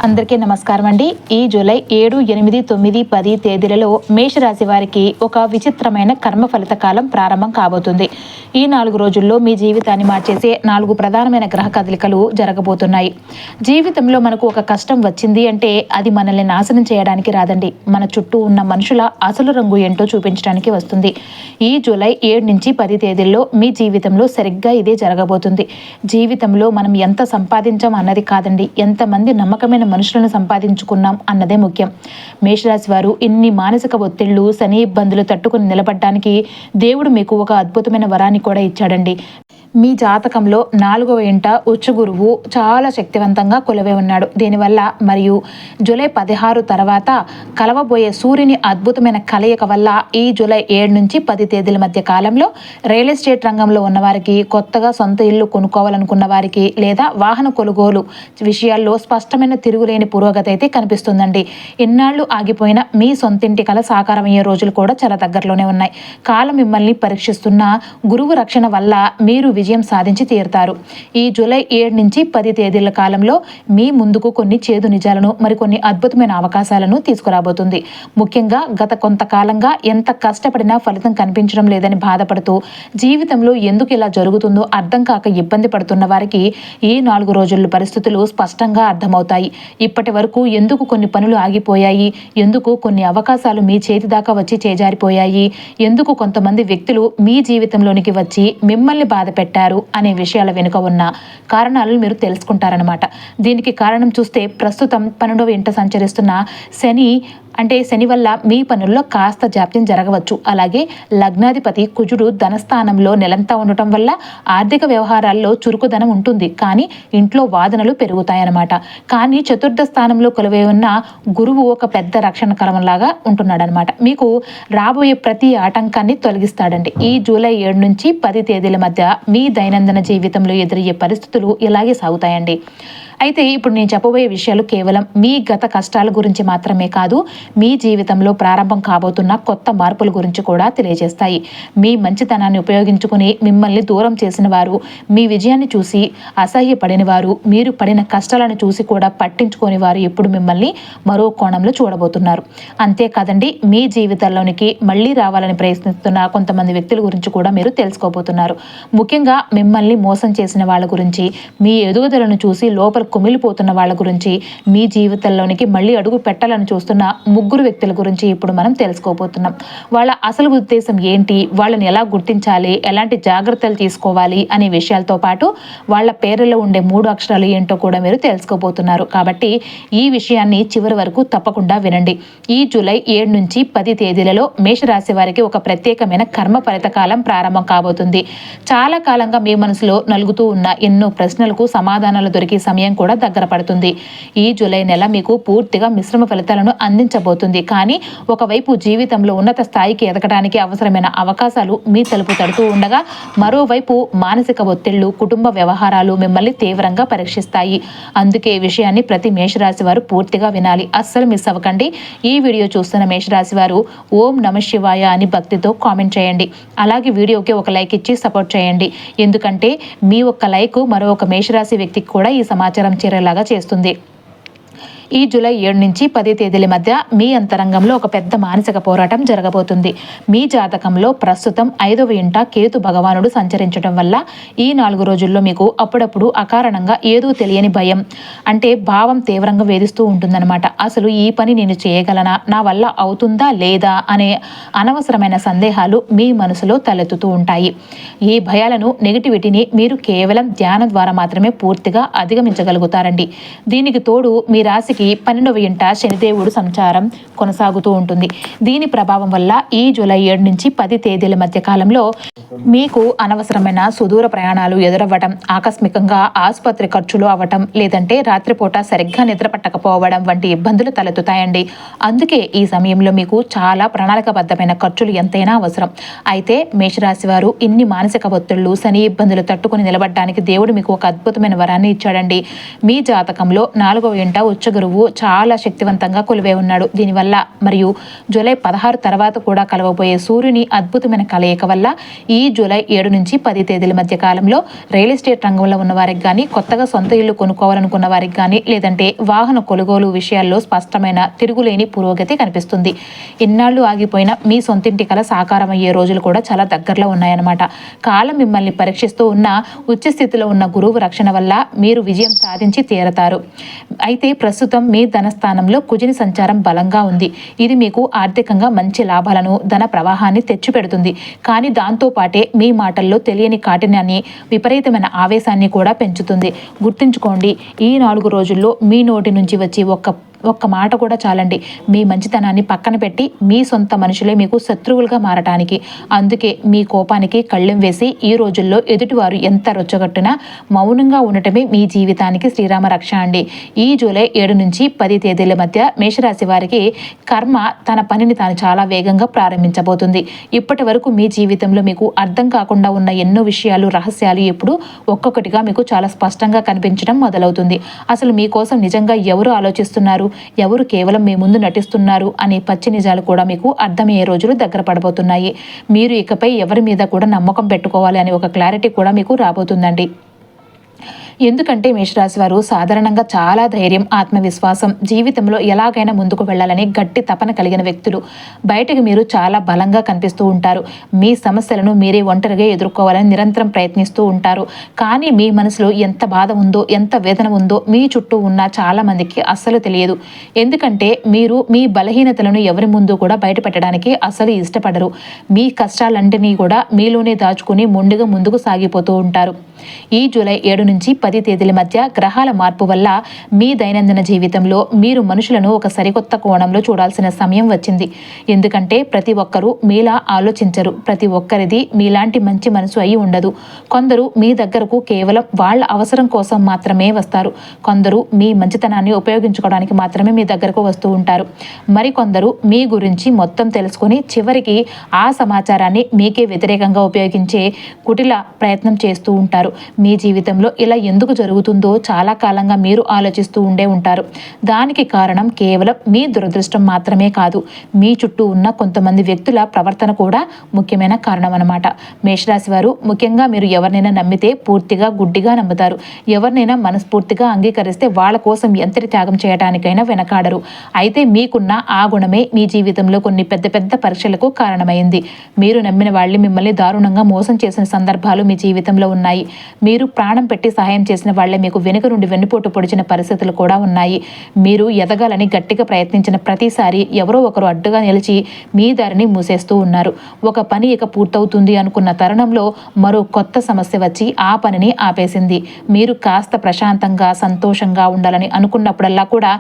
అందరికీ నమస్కారం అండి. ఈ జూలై 7, 8, 9, 10 తేదీలలో మేషరాశి వారికి ఒక విచిత్రమైన కర్మ ఫలిత కాలం ప్రారంభం కాబోతుంది. ఈ 4 రోజుల్లో మీ జీవితాన్ని మార్చేసే 4 ప్రధానమైన గ్రహ కదలికలు జరగబోతున్నాయి. జీవితంలో మనకు ఒక కష్టం వచ్చింది అంటే అది మనల్ని నాశనం చేయడానికి రాదండి, మన చుట్టూ ఉన్న మనుషుల అసలు రంగు ఏంటో చూపించడానికి వస్తుంది. ఈ జూలై 7 నుంచి 10 తేదీల్లో మీ జీవితంలో సరిగ్గా ఇదే జరగబోతుంది. జీవితంలో మనం ఎంత సంపాదించాం అన్నది కాదండి, ఎంతమంది నమ్మకమైన మనుషులను సంపాదించుకున్నాం అన్నదే ముఖ్యం. మేషరాశి వారు ఇన్ని మానసిక ఒత్తిళ్లు, శని ఇబ్బందులు తట్టుకుని నిలబడడానికి దేవుడు మీకు ఒక అద్భుతమైన వరాన్ని కూడా ఇచ్చాడండి. మీ జాతకంలో 4వ ఇంట ఉచ్చ గురువు చాలా శక్తివంతంగా కొలువై ఉన్నాడు. దీనివల్ల మరియు జూలై 16 తర్వాత కలవబోయే సూర్యుని అద్భుతమైన కలయిక వల్ల ఈ జూలై 7 నుంచి 10 తేదీల మధ్య కాలంలో రియల్ ఎస్టేట్ రంగంలో ఉన్నవారికి, కొత్తగా సొంత ఇల్లు కొనుక్కోవాలనుకున్న వారికి లేదా వాహన కొనుగోలు విషయాల్లో స్పష్టమైన తిరుగులేని పురోగతి అయితే కనిపిస్తుందండి. ఇన్నాళ్లు ఆగిపోయిన మీ సొంతింటి కల సాకారమయ్యే రోజులు కూడా చాలా దగ్గరలోనే ఉన్నాయి. కాలం మిమ్మల్ని పరీక్షిస్తున్న గురువు రక్షణ వల్ల మీరు విజయం సాధించి తీరుతారు. ఈ జూలై 7 నుంచి 10 తేదీల కాలంలో మీ ముందుకు కొన్ని చేదు నిజాలను, మరికొన్ని అద్భుతమైన అవకాశాలను తీసుకురాబోతుంది. ముఖ్యంగా గత కొంతకాలంగా ఎంత కష్టపడినా ఫలితం కనిపించడం లేదని బాధపడుతూ, జీవితంలో ఎందుకు ఇలా జరుగుతుందో అర్థం కాక ఇబ్బంది పడుతున్న వారికి ఈ 4 రోజుల పరిస్థితులు స్పష్టంగా అర్థమవుతాయి. ఇప్పటి వరకు ఎందుకు కొన్ని పనులు ఆగిపోయాయి, ఎందుకు కొన్ని అవకాశాలు మీ చేతి దాకా వచ్చి చేజారిపోయాయి, ఎందుకు కొంతమంది వ్యక్తులు మీ జీవితంలోనికి వచ్చి మిమ్మల్ని బాధ పెట్టారు అనే విషయాల వెనుక ఉన్న కారణాలను మీరు తెలుసుకుంటారనమాట. దీనికి కారణం చూస్తే ప్రస్తుతం 12వ ఇంట సంచరిస్తున్న శని వల్ల మీ పనుల్లో కాస్త జాప్యం జరగవచ్చు. అలాగే లగ్నాధిపతి కుజుడు ధనస్థానంలో నెలంతా ఉండటం వల్ల ఆర్థిక వ్యవహారాల్లో చురుకుదనం ఉంటుంది, కానీ ఇంట్లో వాదనలు పెరుగుతాయన్నమాట. కానీ చతుర్థ స్థానంలో కొలువై ఉన్న గురువు ఒక పెద్ద రక్షణ కలంలాగా ఉంటున్నాడనమాట. మీకు రాబోయే ప్రతి ఆటంకాన్ని తొలగిస్తాడండి. ఈ జూలై 7 నుంచి 10 తేదీల మధ్య మీ దైనందిన జీవితంలో ఎదురయ్యే పరిస్థితులు ఇలాగే సాగుతాయండి. అయితే ఇప్పుడు నేను చెప్పబోయే విషయాలు కేవలం మీ గత కష్టాల గురించి మాత్రమే కాదు, మీ జీవితంలో ప్రారంభం కాబోతున్న కొత్త మార్పుల గురించి కూడా తెలియజేస్తాయి. మీ మంచితనాన్ని ఉపయోగించుకుని మిమ్మల్ని దూరం చేసిన వారు, మీ విజయాన్ని చూసి అసహ్యపడిన వారు, మీరు పడిన కష్టాలను చూసి కూడా పట్టించుకోని వారు ఇప్పుడు మిమ్మల్ని మరో కోణంలో చూడబోతున్నారు. అంతేకాదండి, మీ జీవితాల్లోనికి మళ్ళీ రావాలని ప్రయత్నిస్తున్న కొంతమంది వ్యక్తుల గురించి కూడా మీరు తెలుసుకోబోతున్నారు. ముఖ్యంగా మిమ్మల్ని మోసం చేసిన వాళ్ళ గురించి, మీ ఎదుగుదలను చూసి లోపల కుమిలిపోతున్న వాళ్ళ గురించి, మీ జీవితంలోనికి మళ్ళీ అడుగు పెట్టాలని చూస్తున్న 3 వ్యక్తుల గురించి ఇప్పుడు మనం తెలుసుకోబోతున్నాం. వాళ్ళ అసలు ఉద్దేశం ఏంటి, వాళ్ళని ఎలా గుర్తించాలి, ఎలాంటి జాగ్రత్తలు తీసుకోవాలి అనే విషయాలతో పాటు వాళ్ళ పేర్లలో ఉండే 3 అక్షరాలు ఏంటో కూడా మీరు తెలుసుకోబోతున్నారు. కాబట్టి ఈ విషయాన్ని చివరి వరకు తప్పకుండా వినండి. ఈ జూలై 7 నుంచి 10 తేదీలలో మేషరాశి వారికి ఒక ప్రత్యేకమైన కర్మ ఫలిత కాలం ప్రారంభం కాబోతుంది. చాలా కాలంగా మీ మనసులో నలుగుతూ ఉన్న ఎన్నో ప్రశ్నలకు సమాధానాలు దొరికే సమయం కూడా దగ్గర పడుతుంది. ఈ జూలై నెల మీకు పూర్తిగా మిశ్రమ ఫలితాలను అందించబోతుంది. కానీ ఒకవైపు జీవితంలో ఉన్నత స్థాయికి ఎదగడానికి అవసరమైన అవకాశాలు మీ తలుపు తడుతూ ఉండగా, మరోవైపు మానసిక ఒత్తిళ్లు, కుటుంబ వ్యవహారాలు మిమ్మల్ని తీవ్రంగా పరీక్షిస్తాయి. అందుకే ఈ విషయాన్ని ప్రతి మేషరాశి వారు పూర్తిగా వినాలి, అస్సలు మిస్ అవ్వకండి. ఈ వీడియో చూస్తున్న మేషరాశి వారు ఓం నమః శివాయ అని భక్తితో కామెంట్ చేయండి. అలాగే వీడియోకి ఒక లైక్ ఇచ్చి సపోర్ట్ చేయండి. ఎందుకంటే మీ ఒక్క లైక్ మరో ఒక మేషరాశి వ్యక్తికి కూడా ఈ సమాచారం చేరేలాగా చేస్తుంది. ఈ జూలై 7 నుంచి 10 తేదీల మధ్య మీ అంతరంగంలో ఒక పెద్ద మానసిక పోరాటం జరగబోతుంది. మీ జాతకంలో ప్రస్తుతం 5వ ఇంట కేతు భగవానుడు సంచరించడం వల్ల ఈ 4 రోజుల్లో మీకు అప్పుడప్పుడు అకారణంగా ఏదో తెలియని భయం, అంటే భావం తీవ్రంగా వేధిస్తూ ఉంటుందన్నమాట. అసలు ఈ పని నేను చేయగలనా, నా వల్ల అవుతుందా లేదా అనే అనవసరమైన సందేహాలు మీ మనసులో తలెత్తుతూ ఉంటాయి. ఈ భయాలను, నెగిటివిటీని మీరు కేవలం ధ్యానం ద్వారా మాత్రమే పూర్తిగా అధిగమించగలుగుతారండి. దీనికి తోడు మీ రాశి 12వ ఇంట శనిదేవుడు సంచారం కొనసాగుతూ ఉంటుంది. దీని ప్రభావం వల్ల ఈ జూలై 7 నుంచి 10 తేదీల మధ్య కాలంలో మీకు అనవసరమైన సుదూర ప్రయాణాలు ఎదురవ్వడం, ఆకస్మికంగా ఆసుపత్రి ఖర్చులు అవ్వటం, లేదంటే రాత్రిపూట సరిగ్గా నిద్ర పట్టకపోవడం వంటి ఇబ్బందులు తలెత్తుతాయండి. అందుకే ఈ సమయంలో మీకు చాలా ప్రణాళికబద్ధమైన ఖర్చులు ఎంతైనా అవసరం. అయితే మేషరాశి వారు ఇన్ని మానసిక ఒత్తిళ్లు, శని ఇబ్బందులు తట్టుకుని నిలబడడానికి దేవుడు మీకు ఒక అద్భుతమైన వరాన్ని ఇచ్చాడండి. మీ జాతకంలో 4వ ఇంట ఉచ్చ గురువు గురువు చాలా శక్తివంతంగా కొలువై ఉన్నాడు. దీనివల్ల మరియు జూలై 16 తర్వాత కూడా కలవబోయే సూర్యుని అద్భుతమైన కలయిక వల్ల ఈ జూలై 7 నుంచి 10 తేదీల మధ్య కాలంలో రియల్ ఎస్టేట్ రంగంలో ఉన్న వారికి కానీ, కొత్తగా సొంత ఇల్లు కొనుక్కోవాలనుకున్న వారికి కానీ, లేదంటే వాహన కొనుగోలు విషయాల్లో స్పష్టమైన తిరుగులేని పురోగతి కనిపిస్తుంది. ఇన్నాళ్ళు ఆగిపోయిన మీ సొంతింటి కల సాకారం అయ్యే రోజులు కూడా చాలా దగ్గరలో ఉన్నాయన్నమాట. కాలం మిమ్మల్ని పరీక్షిస్తూ ఉన్న ఉచ్చ స్థితిలో ఉన్న గురువు రక్షణ వల్ల మీరు విజయం సాధించి తీరతారు. అయితే ప్రస్తుతం మీ ధనస్థానంలో కుజుని సంచారం బలంగా ఉంది. ఇది మీకు ఆర్థికంగా మంచి లాభాలను, ధన ప్రవాహాన్ని తెచ్చిపెడుతుంది. కానీ దాంతో పాటే మీ మాటల్లో తెలియని కాఠిన్యాన్ని, విపరీతమైన ఆవేశాన్ని కూడా పెంచుతుంది. గుర్తుంచుకోండి, ఈ 4 రోజుల్లో మీ నోటి నుంచి వచ్చి ఒక్క మాట కూడా చాలండి మీ మంచితనాన్ని పక్కన పెట్టి మీ సొంత మనుషులే మీకు శత్రువులుగా మారటానికి. అందుకే మీ కోపానికి కళ్ళెం వేసి ఈ రోజుల్లో ఎదుటివారు ఎంత రొచ్చగొట్టినా మౌనంగా ఉండటమే మీ జీవితానికి శ్రీరామ రక్ష అండి. ఈ జూలై 7 నుంచి 10 తేదీల మధ్య మేషరాశి వారికి కర్మ తన పనిని తాను చాలా వేగంగా ప్రారంభించబోతుంది. ఇప్పటి వరకు మీ జీవితంలో మీకు అర్థం కాకుండా ఉన్న ఎన్నో విషయాలు, రహస్యాలు ఇప్పుడు ఒక్కొక్కటిగా మీకు చాలా స్పష్టంగా కనిపించడం మొదలవుతుంది. అసలు మీకోసం నిజంగా ఎవరు ఆలోచిస్తున్నారు, ఎవరు కేవలం మీ ముందు నటిస్తున్నారు అనే పచ్చి నిజాలు కూడా మీకు అర్థమయ్యే రోజులు దగ్గర పడబోతున్నాయి. మీరు ఇకపై ఎవరి మీద కూడా నమ్మకం పెట్టుకోవాలి అనే ఒక క్లారిటీ కూడా మీకు రాబోతుందండి. ఎందుకంటే మేషరాశి వారు సాధారణంగా చాలా ధైర్యం, ఆత్మవిశ్వాసం, జీవితంలో ఎలాగైనా ముందుకు వెళ్ళాలని గట్టి తపన కలిగిన వ్యక్తులు. బయటకు మీరు చాలా బలంగా కనిపిస్తూ ఉంటారు. మీ సమస్యలను మీరే ఒంటరిగా ఎదుర్కోవాలని నిరంతరం ప్రయత్నిస్తూ ఉంటారు. కానీ మీ మనసులో ఎంత బాధ ఉందో, ఎంత వేదన ఉందో మీ చుట్టూ ఉన్న చాలా మందికి అస్సలు తెలియదు. ఎందుకంటే మీరు మీ బలహీనతలను ఎవరి ముందు కూడా బయట పెట్టడానికి అస్సలు ఇష్టపడరు. మీ కష్టాలన్నింటినీ కూడా మీలోనే దాచుకుని మొండిగా ముందుకు సాగిపోతూ ఉంటారు. ఈ జూలై 7 నుంచి 10 తేదీల మధ్య గ్రహాల మార్పు వల్ల మీ దైనందిన జీవితంలో మీరు మనుషులను ఒక సరికొత్త కోణంలో చూడాల్సిన సమయం వచ్చింది. ఎందుకంటే ప్రతి ఒక్కరూ మీలా ఆలోచించరు. ప్రతి ఒక్కరిది మీలాంటి మంచి మనసు అయి ఉండదు. కొందరు మీ దగ్గరకు కేవలం వాళ్ళ అవసరం కోసం మాత్రమే వస్తారు. కొందరు మీ మంచితనాన్ని ఉపయోగించుకోవడానికి మాత్రమే మీ దగ్గరకు వస్తూ ఉంటారు. మరికొందరు మీ గురించి మొత్తం తెలుసుకొని చివరికి ఆ సమాచారాన్ని మీకే వ్యతిరేకంగా ఉపయోగించే కుటిల ప్రయత్నం చేస్తూ ఉంటారు. మీ జీవితంలో ఇలా ఎందుకు జరుగుతుందో చాలా కాలంగా మీరు ఆలోచిస్తూ ఉండే ఉంటారు. దానికి కారణం కేవలం మీ దురదృష్టం మాత్రమే కాదు, మీ చుట్టూ ఉన్న కొంతమంది వ్యక్తుల ప్రవర్తన కూడా ముఖ్యమైన కారణం అన్నమాట. మేషరాశి వారు ముఖ్యంగా మీరు ఎవరినైనా నమ్మితే పూర్తిగా గుడ్డిగా నమ్ముతారు. ఎవరినైనా మనస్ఫూర్తిగా అంగీకరిస్తే వాళ్ళ కోసం ఎంతటి త్యాగం చేయడానికైనా వెనకాడరు. అయితే మీకున్న ఆ గుణమే మీ జీవితంలో కొన్ని పెద్ద పెద్ద పరీక్షలకు కారణమైంది. మీరు నమ్మిన వాళ్ళు మిమ్మల్ని దారుణంగా మోసం చేసిన సందర్భాలు మీ జీవితంలో ఉన్నాయి. మీరు ప్రాణం పెట్టి సహాయం చేసిన వాళ్లే మీకు వెనుక నుండి వెన్నుపోటు పొడిచిన పరిస్థితులు కూడా ఉన్నాయి. మీరు ఎదగాలని గట్టిగా ప్రయత్నించిన ప్రతిసారి ఎవరో ఒకరు అడ్డుగా నిలిచి మీ దారిని మూసేస్తూ ఉన్నారు. ఒక పని ఇక పూర్తవుతుంది అనుకున్న తరుణంలో మరో కొత్త సమస్య వచ్చి ఆ పనిని ఆపేసింది. మీరు కాస్త ప్రశాంతంగా, సంతోషంగా ఉండాలని అనుకున్నప్పుడల్లా కూడా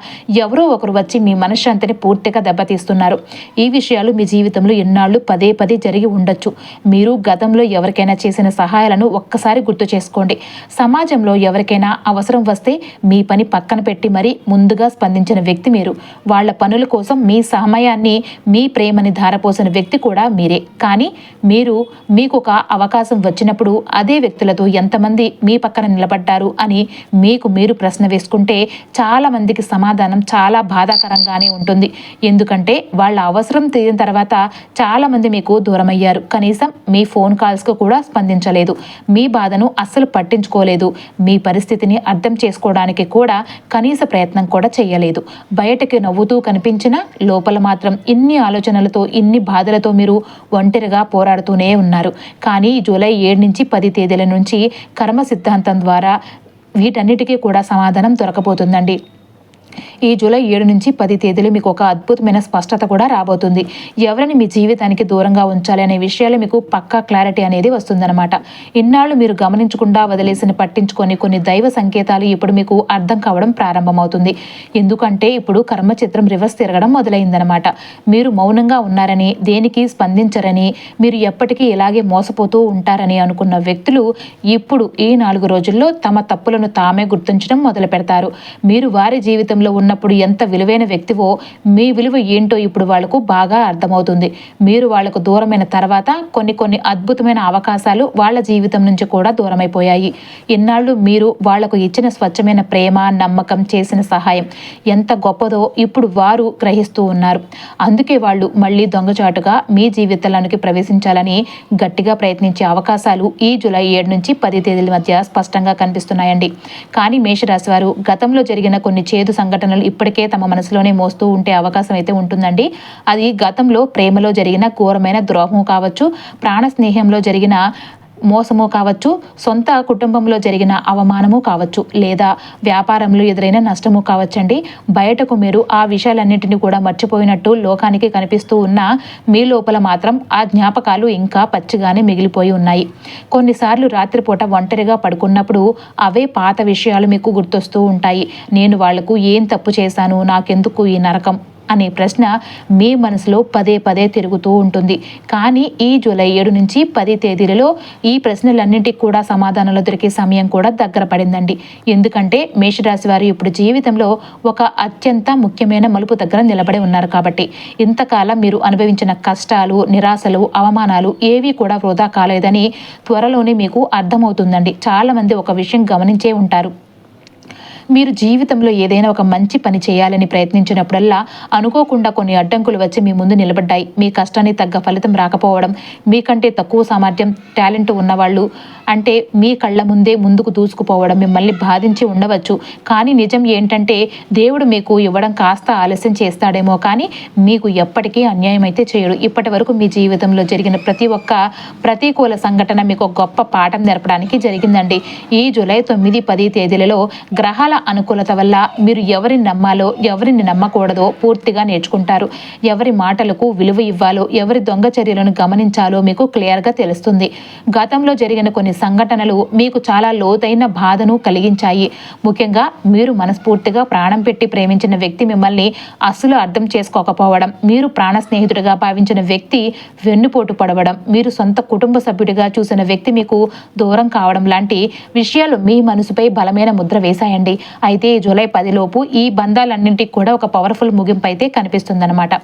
ఎవరో ఒకరు వచ్చి మీ మనశ్శాంతిని పూర్తిగా దెబ్బతీస్తున్నారు. ఈ విషయాలు మీ జీవితంలో ఎన్నాళ్ళు పదే పదే జరిగి ఉండొచ్చు. మీరు గతంలో ఎవరికైనా చేసిన సహాయాలను ఒక్కసారి గుర్తు చేసుకోండి. సమాజంలో ఎవరికైనా అవసరం వస్తే మీ పని పక్కన పెట్టి మరీ ముందుగా స్పందించిన వ్యక్తి మీరు. వాళ్ళ పనుల కోసం మీ సమయాన్ని, మీ ప్రేమని ధారపోసిన వ్యక్తి కూడా మీరే. కానీ మీకు ఒక అవకాశం వచ్చినప్పుడు అదే వ్యక్తులతో ఎంతమంది మీ పక్కన నిలబడ్డారు అని మీకు మీరు ప్రశ్న వేసుకుంటే చాలా మందికి సమాధానం చాలా బాధాకరంగానే ఉంటుంది. ఎందుకంటే వాళ్ళ అవసరం తీరిన తర్వాత చాలా మంది మీకు దూరమయ్యారు. కనీసం మీ ఫోన్ కాల్స్కు కూడా స్పందించలేదు. మీ బాధను అస్సలు పట్టించుకోలేదు. మీ పరిస్థితిని అర్థం చేసుకోవడానికి కూడా కనీస ప్రయత్నం కూడా చేయలేదు. బయటకి నవ్వుతూ కనిపించినా లోపల మాత్రం ఇన్ని ఆలోచనలతో, ఇన్ని బాధలతో మీరు ఒంటరిగా పోరాడుతూనే ఉన్నారు. కానీ జూలై 7 నుంచి 10 తేదీల నుంచి కర్మ సిద్ధాంతం ద్వారా వీటన్నిటికీ కూడా సమాధానం దొరకబోతుందండి. ఈ జూలై 7 నుంచి 10 తేదీలు మీకు ఒక అద్భుతమైన స్పష్టత కూడా రాబోతుంది. ఎవరిని మీ జీవితానికి దూరంగా ఉంచాలి అనే విషయాలు మీకు పక్కా క్లారిటీ అనేది వస్తుందన్నమాట. ఇన్నాళ్ళు మీరు గమనించకుండా వదిలేసిన, పట్టించుకొని కొన్ని దైవ సంకేతాలు ఇప్పుడు మీకు అర్థం కావడం ప్రారంభమవుతుంది. ఎందుకంటే ఇప్పుడు కర్మ చిత్రం రివర్స్ తిరగడం మొదలైందనమాట. మీరు మౌనంగా ఉన్నారని, దేనికి స్పందించరని, మీరు ఎప్పటికీ ఇలాగే మోసపోతూ ఉంటారని అనుకున్న వ్యక్తులు ఇప్పుడు ఈ 4 రోజుల్లో తమ తప్పులను తామే గుర్తించడం మొదలు పెడతారు. మీరు వారి జీవితంలో ఉన్న ఉన్నప్పుడు ఎంత విలువైన వ్యక్తివో మీ విలువ ఏంటో ఇప్పుడు వాళ్లకు బాగా అర్థమవుతుంది. మీరు వాళ్లకు దూరమైన తర్వాత కొన్ని అద్భుతమైన అవకాశాలు వాళ్ళ జీవితం నుంచి కూడా దూరమైపోయాయి. ఇన్నాళ్ళు మీరు వాళ్లకు ఇచ్చిన స్వచ్ఛమైన ప్రేమ, నమ్మకం, చేసిన సహాయం ఎంత గొప్పదో ఇప్పుడు వారు గ్రహిస్తూ ఉన్నారు. అందుకే వాళ్ళు మళ్ళీ దొంగచాటుగా మీ జీవితంలోనికి ప్రవేశించాలని గట్టిగా ప్రయత్నించే అవకాశాలు ఈ జూలై 7 నుంచి 10 తేదీల మధ్య స్పష్టంగా కనిపిస్తున్నాయండి. కానీ మేషరాశి వారు గతంలో జరిగిన కొన్ని చేదు సంఘటనలు ఇప్పటికే తమ మనసులోనే మోస్తూ ఉంటే అవకాశం అయితే ఉంటుందండి. అది గతంలో ప్రేమలో జరిగిన ఘోరమైన ద్రోహం కావచ్చు, ప్రాణ స్నేహంలో జరిగిన మోసము కావచ్చు, సొంత కుటుంబంలో జరిగిన అవమానము కావచ్చు, లేదా వ్యాపారంలో ఎదురైన నష్టము కావచ్చండి. బయటకు మీరు ఆ విషయాలన్నింటినీ కూడా మర్చిపోయినట్టు లోకానికి కనిపిస్తూ ఉన్న మీ లోపల మాత్రం ఆ జ్ఞాపకాలు ఇంకా పచ్చిగానే మిగిలిపోయి ఉన్నాయి. కొన్నిసార్లు రాత్రిపూట ఒంటరిగా పడుకున్నప్పుడు అవే పాత విషయాలు మీకు గుర్తొస్తూ ఉంటాయి. నేను వాళ్లకు ఏం తప్పు చేశాను, నాకెందుకు ఈ నరకం అనే ప్రశ్న మీ మనసులో పదే పదే తిరుగుతూ ఉంటుంది. కానీ ఈ జూలై 7 నుంచి 10 తేదీలలో ఈ ప్రశ్నలన్నింటికి కూడా సమాధానాలు దొరికే సమయం కూడా దగ్గర పడిందండి. ఎందుకంటే మేషరాశి వారు ఇప్పుడు జీవితంలో ఒక అత్యంత ముఖ్యమైన మలుపు దగ్గర నిలబడి ఉన్నారు కాబట్టి ఇంతకాలం మీరు అనుభవించిన కష్టాలు, నిరాశలు, అవమానాలు ఏవి కూడా వృధా కాలేదని త్వరలోనే మీకు అర్థమవుతుందండి. చాలామంది ఒక విషయం గమనించే ఉంటారు. మీరు జీవితంలో ఏదైనా ఒక మంచి పని చేయాలని ప్రయత్నించినప్పుడల్లా అనుకోకుండా కొన్ని అడ్డంకులు వచ్చి మీ ముందు నిలబడ్డాయి. మీ కష్టానికి తగ్గ ఫలితం రాకపోవడం, మీకంటే తక్కువ సామర్థ్యం, టాలెంట్ ఉన్నవాళ్ళు అంటే మీ కళ్ళ ముందే ముందుకు దూసుకుపోవడం మిమ్మల్ని బాధించి ఉండవచ్చు. కానీ నిజం ఏంటంటే దేవుడు మీకు ఇవ్వడం కాస్త ఆలస్యం చేస్తాడేమో కానీ మీకు ఎప్పటికీ అన్యాయం అయితే చేయడు. ఇప్పటి వరకు మీ జీవితంలో జరిగిన ప్రతి ఒక్క ప్రతికూల సంఘటన మీకు ఒక గొప్ప పాఠం నేర్పడానికి జరిగిందండి. ఈ జూలై 9, 10 తేదీలలో గ్రహాల అనుకూలత వల్ల మీరు ఎవరిని నమ్మాలో, ఎవరిని నమ్మకూడదో పూర్తిగా నేర్చుకుంటారు. ఎవరి మాటలకు విలువ ఇవ్వాలో, ఎవరి దొంగ చర్యలను గమనించాలో మీకు క్లియర్గా తెలుస్తుంది. గతంలో జరిగిన కొన్ని సంఘటనలు మీకు చాలా లోతైన బాధను కలిగించాయి. ముఖ్యంగా మీరు మనస్ఫూర్తిగా ప్రాణం పెట్టి ప్రేమించిన వ్యక్తి మిమ్మల్ని అస్సలు అర్థం చేసుకోకపోవడం, మీరు ప్రాణ స్నేహితుడిగా భావించిన వ్యక్తి వెన్నుపోటు పడవడం, మీరు సొంత కుటుంబ సభ్యుడిగా చూసిన వ్యక్తి మీకు దూరం కావడం లాంటి విషయాలు మీ మనసుపై బలమైన ముద్ర వేశాయండి. అయితే జూలై 10 లోపు ఈ బంధాలన్నింటికి కూడా ఒక పవర్ఫుల్ ముగింపు అయితే కనిపిస్తుందన్నమాట.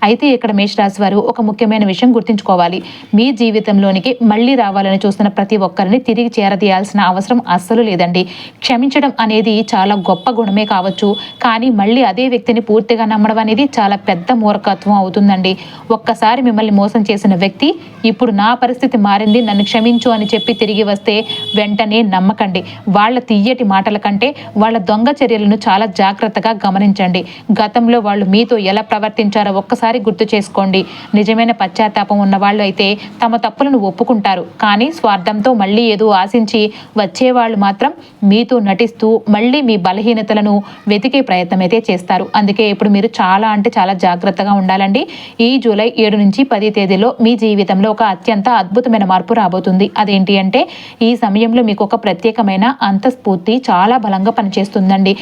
అయితే ఇక్కడ మేషరాశి వారు ఒక ముఖ్యమైన విషయం గుర్తుంచుకోవాలి. మీ జీవితంలోనికి మళ్ళీ రావాలని చూస్తున్న ప్రతి ఒక్కరిని తిరిగి చేరదీయాల్సిన అవసరం అస్సలు లేదండి. క్షమించడం అనేది చాలా గొప్ప గుణమే కావచ్చు, కానీ మళ్ళీ అదే వ్యక్తిని పూర్తిగా నమ్మడం అనేది చాలా పెద్ద మూర్ఖత్వం అవుతుందండి. ఒక్కసారి మిమ్మల్ని మోసం చేసిన వ్యక్తి ఇప్పుడు నా పరిస్థితి మారింది, నన్ను క్షమించు అని చెప్పి తిరిగి వస్తే వెంటనే నమ్మకండి. వాళ్ళ తీయటి మాటల కంటే వాళ్ళ దొంగ చర్యలను చాలా జాగ్రత్తగా గమనించండి. గతంలో వాళ్ళు మీతో ఎలా ప్రవర్తించారో ఒక్కసారి గుర్తు చేసుకోండి. నిజమైన పశ్చాత్తాపం ఉన్న వాళ్ళు అయితే తమ తప్పులను ఒప్పుకుంటారు, కానీ స్వార్థంతో మళ్ళీ ఏదో ఆశించి వచ్చేవాళ్ళు మాత్రం మీతో నటిస్తూ మళ్ళీ మీ బలహీనతలను వెతికే ప్రయత్నం అయితే చేస్తారు. అందుకే ఇప్పుడు మీరు చాలా అంటే చాలా జాగ్రత్తగా ఉండాలండి. ఈ జూలై 7 నుంచి 10 తేదీలో మీ జీవితంలో ఒక అత్యంత అద్భుతమైన మార్పు రాబోతుంది. అదేంటి అంటే ఈ సమయంలో మీకు ఒక ప్రత్యేకమైన అంతఃస్ఫూర్తి చాలా బలంగా పనిచేస్తుందండి.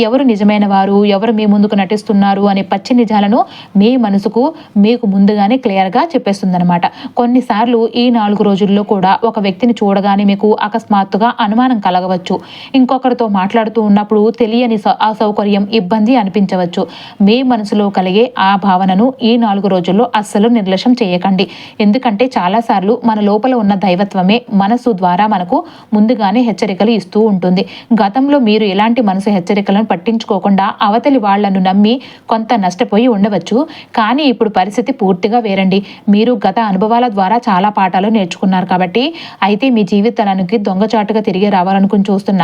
ఎవరు నిజమైన వారు, ఎవరు మీ ముందుకు నటిస్తున్నారు అనే పచ్చి నిజాలను మీ మనసుకు మీకు ముందుగానే క్లియర్గా చెప్పేస్తుందన్నమాట. కొన్నిసార్లు ఈ 4 రోజుల్లో కూడా ఒక వ్యక్తిని చూడగానే మీకు అకస్మాత్తుగా అనుమానం కలగవచ్చు. ఇంకొకరితో మాట్లాడుతూ ఉన్నప్పుడు తెలియని అసౌకర్యం, ఇబ్బంది అనిపించవచ్చు. మీ మనసులో కలిగే ఆ భావనను ఈ 4 రోజుల్లో అస్సలు నిర్లక్ష్యం చేయకండి. ఎందుకంటే చాలాసార్లు మన లోపల ఉన్న దైవత్వమే మనసు ద్వారా మనకు ముందుగానే హెచ్చరికలు ఇస్తూ ఉంటుంది. గతంలో మీరు ఎలాంటి మనసు హెచ్చరికలను పట్టించుకోకుండా అవతలి వాళ్లను నమ్మి కొంత నష్టపోయి ఉండవచ్చు. కానీ ఇప్పుడు పరిస్థితి పూర్తిగా వేరండి. మీరు గత అనుభవాల ద్వారా చాలా పాఠాలు నేర్చుకున్నారు కాబట్టి. అయితే మీ జీవితానికి దొంగచాటుగా తిరిగి రావాలనుకుని చూస్తున్న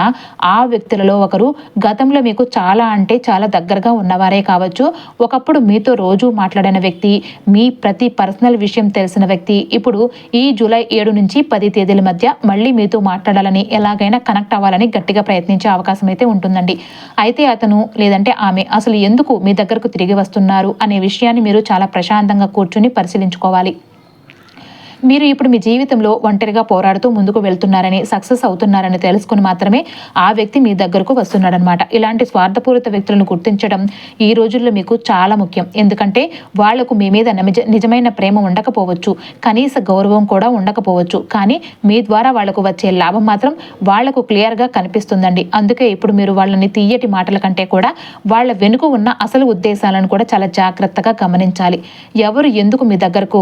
ఆ వ్యక్తులలో ఒకరు గతంలో మీకు చాలా అంటే చాలా దగ్గరగా ఉన్నవారే కావచ్చు. ఒకప్పుడు మీతో రోజు మాట్లాడిన వ్యక్తి, మీ ప్రతి పర్సనల్ విషయం తెలిసిన వ్యక్తి ఇప్పుడు ఈ జూలై 7 నుంచి 10 తేదీల మధ్య మళ్ళీ మీతో మాట్లాడాలని, ఎలాగైనా కనెక్ట్ అవ్వాలని గట్టిగా ప్రయత్నించే అవకాశం అయితే ఉంటుందండి. అయితే అతను లేదంటే ఆమె అసలు ఎందుకు మీ దగ్గరకు తిరిగి వస్తున్నారు అనే విషయాన్ని మీరు చాలా ప్రశాంతంగా కూర్చుని పరిశీలించుకోవాలి. మీరు ఇప్పుడు మీ జీవితంలో ఒంటరిగా పోరాడుతూ ముందుకు వెళ్తున్నారని, సక్సెస్ అవుతున్నారని తెలుసుకుని మాత్రమే ఆ వ్యక్తి మీ దగ్గరకు వస్తున్నాడనమాట. ఇలాంటి స్వార్థపూరిత వ్యక్తులను గుర్తించడం ఈ రోజుల్లో మీకు చాలా ముఖ్యం. ఎందుకంటే వాళ్లకు మీ మీద నిజమైన ప్రేమ ఉండకపోవచ్చు, కనీస గౌరవం కూడా ఉండకపోవచ్చు, కానీ మీ ద్వారా వాళ్లకు వచ్చే లాభం మాత్రం వాళ్లకు క్లియర్గా కనిపిస్తుందండి. అందుకే ఇప్పుడు మీరు వాళ్ళని తీయటి మాటల కంటే కూడా వాళ్ళ వెనుక ఉన్న అసలు ఉద్దేశాలను కూడా చాలా జాగ్రత్తగా గమనించాలి. ఎవరు ఎందుకు మీ దగ్గరకు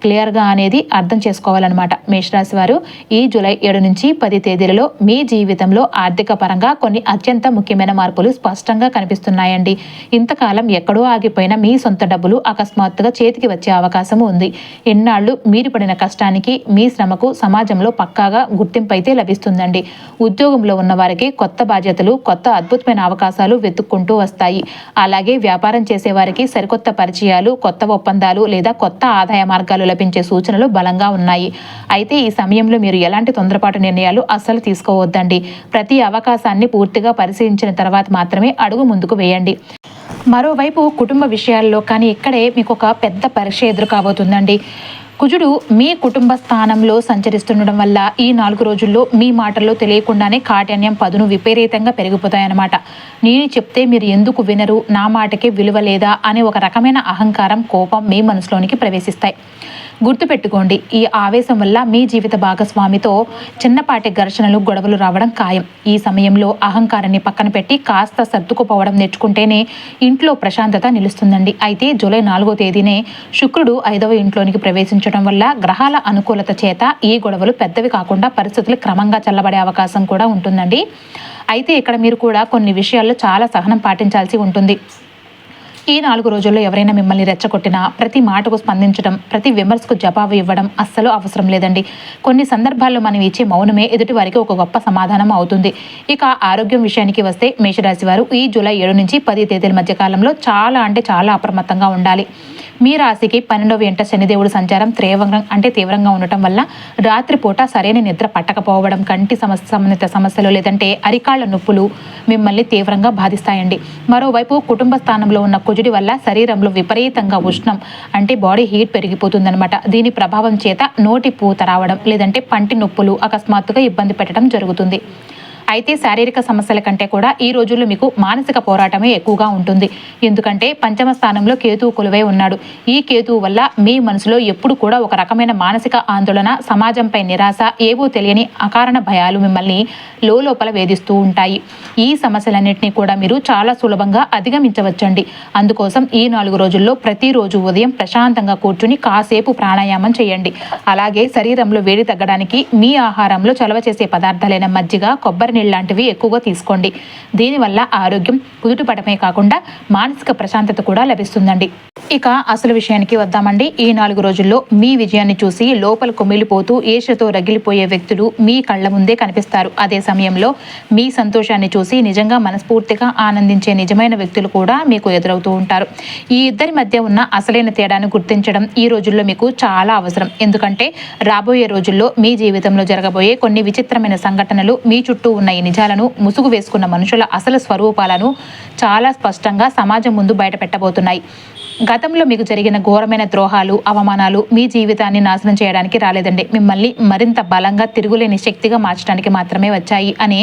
క్లియర్గా అనేది అర్థం చేసుకోవాలన్నమాట. మేషరాశి వారు ఈ జూలై 7 నుంచి 10 తేదీలలో మీ జీవితంలో ఆర్థిక పరంగా కొన్ని అత్యంత ముఖ్యమైన మార్పులు స్పష్టంగా కనిపిస్తున్నాయండి. ఇంతకాలం ఎక్కడో ఆగిపోయిన మీ సొంత డబ్బులు అకస్మాత్తుగా చేతికి వచ్చే అవకాశం ఉంది. ఎన్నాళ్ళు మీరు పడిన కష్టానికి, మీ శ్రమకు సమాజంలో పక్కాగా గుర్తింపు అయితే లభిస్తుందండి. ఉద్యోగంలో ఉన్న వారికి కొత్త బాధ్యతలు, కొత్త అద్భుతమైన అవకాశాలు వెతుక్కుంటూ వస్తాయి. అలాగే వ్యాపారం చేసే వారికి సరికొత్త పరిచయాలు, కొత్త ఒప్పందాలు లేదా కొత్త ఆదాయ మార్గాలు లభించే సూచనలు బలంగా ఉన్నాయి. అయితే ఈ సమయంలో మీరు ఎలాంటి తొందరపాటు నిర్ణయాలు అస్సలు తీసుకోవద్దండి. ప్రతి అవకాశాన్ని పూర్తిగా పరిశీలించిన తర్వాత మాత్రమే అడుగు ముందుకు వేయండి. మరోవైపు కుటుంబ విషయాల్లో కానీ ఇక్కడే మీకు ఒక పెద్ద పరీక్ష ఎదురు కాబోతుందండి. కుజుడు మీ కుటుంబ స్థానంలో సంచరిస్తుండడం వల్ల ఈ 4 రోజుల్లో మీ మాటల్లో తెలియకుండానే కాఠిన్యం, పదును విపరీతంగా పెరిగిపోతాయన్నమాట. నేను చెప్తే మీరు ఎందుకు వినరు, నా మాటకే విలువ లేదా అనే ఒక రకమైన అహంకారం, కోపం మీ మనసులోనికి ప్రవేశిస్తాయి. గుర్తుపెట్టుకోండి, ఈ ఆవేశం వల్ల మీ జీవిత భాగస్వామితో చిన్నపాటి ఘర్షణలు, గొడవలు రావడం ఖాయం. ఈ సమయంలో అహంకారాన్ని పక్కన పెట్టి కాస్త సర్దుకుపోవడం నేర్చుకుంటేనే ఇంట్లో ప్రశాంతత నిలుస్తుందండి. అయితే జూలై 4వ తేదీనే శుక్రుడు 5వ ఇంట్లోనికి ప్రవేశించడం వల్ల గ్రహాల అనుకూలత చేత ఈ గొడవలు పెద్దవి కాకుండా పరిస్థితులు క్రమంగా చల్లబడే అవకాశం కూడా ఉంటుందండి. అయితే ఇక్కడ మీరు కూడా కొన్ని విషయాల్లో చాలా సహనం పాటించాల్సి ఉంటుంది. ఈ 4 రోజుల్లో ఎవరైనా మిమ్మల్ని రెచ్చగొట్టినా ప్రతి మాటకు స్పందించడం, ప్రతి విమర్శకు జవాబు ఇవ్వడం అస్సలు అవసరం లేదండి. కొన్ని సందర్భాల్లో మనం ఇచ్చే మౌనమే ఎదుటి వారికి ఒక గొప్ప సమాధానం అవుతుంది. ఇక ఆరోగ్యం విషయానికి వస్తే మేషరాశి వారు ఈ జూలై 7 నుంచి 10 తేదీల మధ్య కాలంలో చాలా అప్రమత్తంగా ఉండాలి. మీ రాశికి 12వ ఇంట శనిదేవుడు సంచారం తీవ్రంగా ఉండటం వల్ల రాత్రిపూట సరైన నిద్ర పట్టకపోవడం, కంటి సంబంధిత సమస్యలు లేదంటే అరికాళ్ల నొప్పులు మిమ్మల్ని తీవ్రంగా బాధిస్తాయండి. మరోవైపు కుటుంబ స్థానంలో ఉన్న కుజుడి వల్ల శరీరంలో విపరీతంగా ఉష్ణం బాడీ హీట్ పెరిగిపోతుందన్నమాట. దీని ప్రభావం చేత నోటి పూత రావడం లేదంటే పంటి నొప్పులు అకస్మాత్తుగా ఇబ్బంది పెట్టడం జరుగుతుంది. అయితే శారీరక సమస్యల కంటే కూడా ఈ రోజుల్లో మీకు మానసిక పోరాటమే ఎక్కువగా ఉంటుంది. ఎందుకంటే పంచమ స్థానంలో కేతువు కొలువై ఉన్నాడు. ఈ కేతువు వల్ల మీ మనసులో ఎప్పుడు కూడా ఒక రకమైన మానసిక ఆందోళన, సమాజంపై నిరాశ, ఏవో తెలియని అకారణ భయాలు మిమ్మల్ని లోపల వేధిస్తూ ఉంటాయి. ఈ సమస్యలన్నింటినీ కూడా మీరు చాలా సులభంగా అధిగమించవచ్చండి. అందుకోసం ఈ 4 రోజుల్లో ప్రతిరోజు ఉదయం ప్రశాంతంగా కూర్చుని కాసేపు ప్రాణాయామం చేయండి. అలాగే శరీరంలో వేడి తగ్గడానికి మీ ఆహారంలో చలవ చేసే పదార్థాలైన మజ్జిగ, కొబ్బరి నీళ్ళు లాంటివి ఎక్కువగా తీసుకోండి. దీనివల్ల ఆరోగ్యం కుదుటపడమే కాకుండా మానసిక ప్రశాంతత కూడా లభిస్తుందండి. ఇక అసలు విషయానికి వద్దామండి. ఈ 4 రోజుల్లో మీ విజయాన్ని చూసి లోపల కుమిలిపోతూ ఈర్ష్యతో రగిలిపోయే వ్యక్తులు మీ కళ్ళ ముందే కనిపిస్తారు. అదే సమయంలో మీ సంతోషాన్ని చూసి నిజంగా మనస్ఫూర్తిగా ఆనందించే నిజమైన వ్యక్తులు కూడా మీకు ఎదురవుతూ ఉంటారు. ఈ ఇద్దరి మధ్య ఉన్న అసలైన తేడాను గుర్తించడం ఈ రోజుల్లో మీకు చాలా అవసరం. ఎందుకంటే రాబోయే రోజుల్లో మీ జీవితంలో జరగబోయే కొన్ని విచిత్రమైన సంఘటనలు మీ చుట్టూ ఉన్న ఈ నిజాలను, ముసుగు వేసుకున్న మనుషుల అసలు స్వరూపాలను చాలా స్పష్టంగా సమాజం ముందు బయట పెట్టబోతున్నాయి. గతంలో మీకు జరిగిన ఘోరమైన ద్రోహాలు, అవమానాలు మీ జీవితాన్ని నాశనం చేయడానికి రాలేదండి. మిమ్మల్ని మరింత బలంగా, తిరుగులేని శక్తిగా మార్చడానికి మాత్రమే వచ్చాయి అనే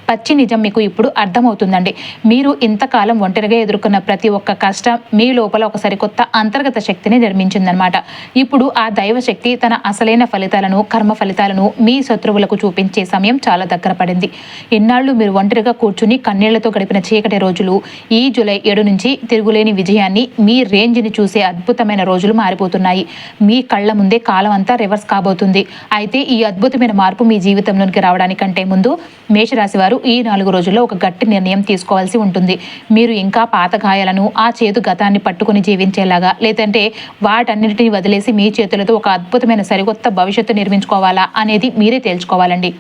పచ్చి నిజం మీకు ఇప్పుడు అర్థమవుతుందండి. మీరు ఇంతకాలం ఒంటరిగా ఎదుర్కొన్న ప్రతి ఒక్క కష్టం మీ లోపల ఒక సరికొత్త అంతర్గత శక్తిని నిర్మించిందనమాట. ఇప్పుడు ఆ దైవ శక్తి తన అసలైన ఫలితాలను, కర్మ ఫలితాలను మీ శత్రువులకు చూపించే సమయం చాలా దగ్గర పడింది. ఇన్నాళ్ళు మీరు ఒంటరిగా కూర్చుని కన్నీళ్లతో గడిపిన చీకటి రోజులు ఈ జూలై 7 నుంచి తిరుగులేని విజయాన్ని, మీ రేంజ్ని చూసే అద్భుతమైన రోజులు మారిపోతున్నాయి. మీ కళ్ళ ముందే కాలం అంతా రివర్స్ కాబోతుంది. అయితే ఈ అద్భుతమైన మార్పు మీ జీవితంలోనికి రావడానికంటే ముందు మేషరాశి వారు ఈ 4 రోజుల్లో ఒక గట్టి నిర్ణయం తీసుకోవాల్సి ఉంటుంది. మీరు ఇంకా పాత గాయాలను, ఆ చేదు గతాన్ని పట్టుకుని జీవించేలాగా, లేదంటే వాటన్నిటిని వదిలేసి మీ చేతులతో ఒక అద్భుతమైన సరికొత్త భవిష్యత్తు నిర్మించుకోవాలా అనేది మీరే తేల్చుకోవాలండి.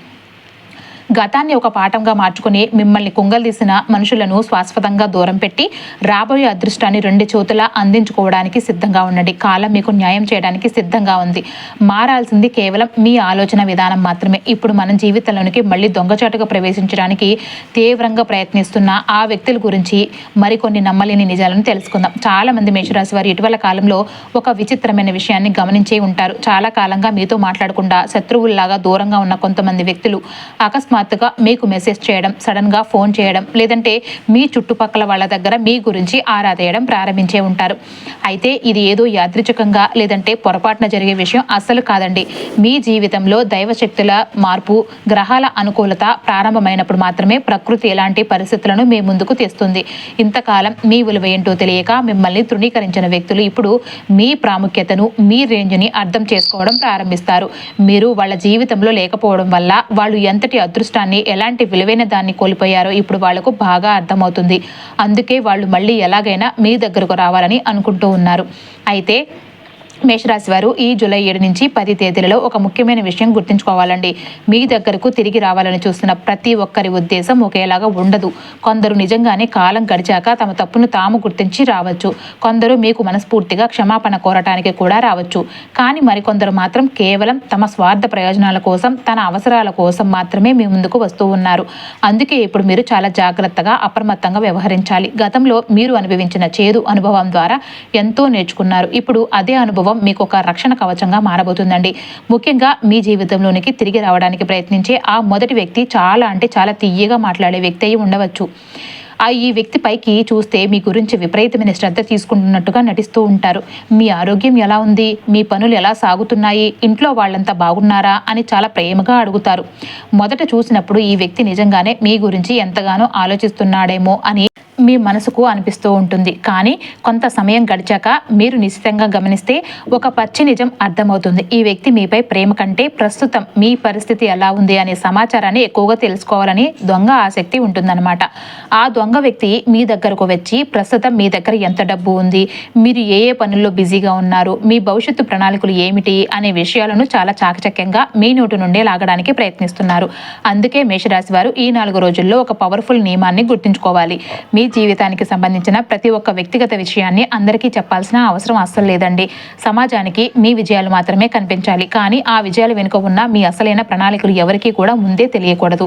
గతాన్ని ఒక పాఠంగా మార్చుకుని మిమ్మల్ని కుంగల్దీసిన మనుషులను శాశ్వతంగా దూరం పెట్టి రాబోయే అదృష్టాన్ని రెండు చేతులా అందించుకోవడానికి సిద్ధంగా ఉండండి. కాలం మీకు న్యాయం చేయడానికి సిద్ధంగా ఉంది. మారాల్సింది కేవలం మీ ఆలోచన విధానం మాత్రమే. ఇప్పుడు మన జీవితంలోనికి మళ్ళీ దొంగచాటుగా ప్రవేశించడానికి తీవ్రంగా ప్రయత్నిస్తున్న ఆ వ్యక్తుల గురించి మరికొన్ని నమ్మలేని నిజాలను తెలుసుకుందాం. చాలా మంది మేషరాశి వారు ఇటీవల కాలంలో ఒక విచిత్రమైన విషయాన్ని గమనించే ఉంటారు. చాలా కాలంగా మీతో మాట్లాడకుండా శత్రువుల్లాగా దూరంగా ఉన్న కొంతమంది వ్యక్తులు అకస్మాత్తుగా మీకు మెసేజ్ చేయడం, సడన్ గా ఫోన్ చేయడం, లేదంటే మీ చుట్టుపక్కల వాళ్ళ దగ్గర మీ గురించి ఆరా తీయడం ప్రారంభించే ఉంటారు. అయితే ఇది ఏదో యాదృచ్ఛికంగా లేదంటే పొరపాటున జరిగే విషయం అస్సలు కాదండి. మీ జీవితంలో దైవశక్తుల మార్పు, గ్రహాల అనుకూలత ప్రారంభమైనప్పుడు మాత్రమే ప్రకృతి ఎలాంటి పరిస్థితులను మీ ముందుకు తెస్తుంది. ఇంతకాలం మీ విలువ ఏంటో తెలియక మిమ్మల్ని తృణీకరించిన వ్యక్తులు ఇప్పుడు మీ ప్రాముఖ్యతను, మీ రేంజ్ని అర్థం చేసుకోవడం ప్రారంభిస్తారు. మీరు వాళ్ళ జీవితంలో లేకపోవడం వల్ల వాళ్ళు ఎంతటి అదృష్టాన్ని, ఎలాంటి విలువైన దాన్ని కోల్పోయారో ఇప్పుడు వాళ్లకు బాగా అర్థమవుతుంది. అందుకే వాళ్ళు మళ్ళీ ఎలాగైనా మీ దగ్గరకు రావాలని అనుకుంటూ ఉన్నారు. అయితే మేషరాశి వారు ఈ జూలై 7 నుంచి 10 తేదీలలో ఒక ముఖ్యమైన విషయం గుర్తుంచుకోవాలండి. మీ దగ్గరకు తిరిగి రావాలని చూస్తున్న ప్రతి ఒక్కరి ఉద్దేశం ఒకేలాగా ఉండదు. కొందరు నిజంగానే కాలం గడిచాక తమ తప్పును తాము గుర్తించి రావచ్చు. కొందరు మీకు మనస్ఫూర్తిగా క్షమాపణ కోరటానికి కూడా రావచ్చు. కానీ మరికొందరు మాత్రం కేవలం తమ స్వార్థ ప్రయోజనాల కోసం, తన అవసరాల కోసం మాత్రమే మీ ముందుకు వస్తూ ఉన్నారు. అందుకే ఇప్పుడు మీరు చాలా జాగ్రత్తగా, అప్రమత్తంగా వ్యవహరించాలి. గతంలో మీరు అనుభవించిన చేదు అనుభవం ద్వారా ఎంతో నేర్చుకున్నారు. ఇప్పుడు అదే అనుభవం మీకు ఒక రక్షణ కవచంగా మారబోతుందండి. ముఖ్యంగా మీ జీవితంలోనికి తిరిగి రావడానికి ప్రయత్నించే ఆ మొదటి వ్యక్తి చాలా తీయగా మాట్లాడే వ్యక్తి అయి ఉండవచ్చు. ఈ వ్యక్తి పైకి చూస్తే మీ గురించి విపరీతమైన శ్రద్ధ తీసుకుంటున్నట్టుగా నటిస్తూ ఉంటారు. మీ ఆరోగ్యం ఎలా ఉంది, మీ పనులు ఎలా సాగుతున్నాయి, ఇంట్లో వాళ్ళంతా బాగున్నారా అని చాలా ప్రేమగా అడుగుతారు. మొదట చూసినప్పుడు ఈ వ్యక్తి నిజంగానే మీ గురించి ఎంతగానో ఆలోచిస్తున్నాడేమో అని మీ మనసుకు అనిపిస్తూ ఉంటుంది. కానీ కొంత సమయం గడిచాక మీరు నిశ్చితంగా గమనిస్తే ఒక పచ్చి నిజం అర్థమవుతుంది. ఈ వ్యక్తి మీపై ప్రేమ కంటే ప్రస్తుతం మీ పరిస్థితి ఎలా ఉంది అనే సమాచారాన్ని ఎక్కువగా తెలుసుకోవాలని దొంగ ఆసక్తి ఉంటుందన్నమాట. ఆ దొంగ వ్యక్తి మీ దగ్గరకు వచ్చి ప్రస్తుతం మీ దగ్గర ఎంత డబ్బు ఉంది, మీరు ఏ పనుల్లో బిజీగా ఉన్నారు, మీ భవిష్యత్తు ప్రణాళికలు ఏమిటి అనే విషయాలను చాలా చాకచక్యంగా మీ నోటి నుండే లాగడానికి ప్రయత్నిస్తున్నారు. అందుకే మేషరాశి వారు ఈ 4 రోజుల్లో ఒక పవర్ఫుల్ నియమాన్ని గుర్తుంచుకోవాలి. మీ జీవితానికి సంబంధించిన ప్రతి ఒక్క వ్యక్తిగత విషయాన్ని అందరికీ చెప్పాల్సిన అవసరం అస్సలు లేదండి. సమాజానికి మీ విజయాలు మాత్రమే కనిపించాలి. కానీ ఆ విజయాల వెనుక ఉన్న మీ అసలైన ప్రణాళికలు ఎవరికీ కూడా ముందే తెలియకూడదు.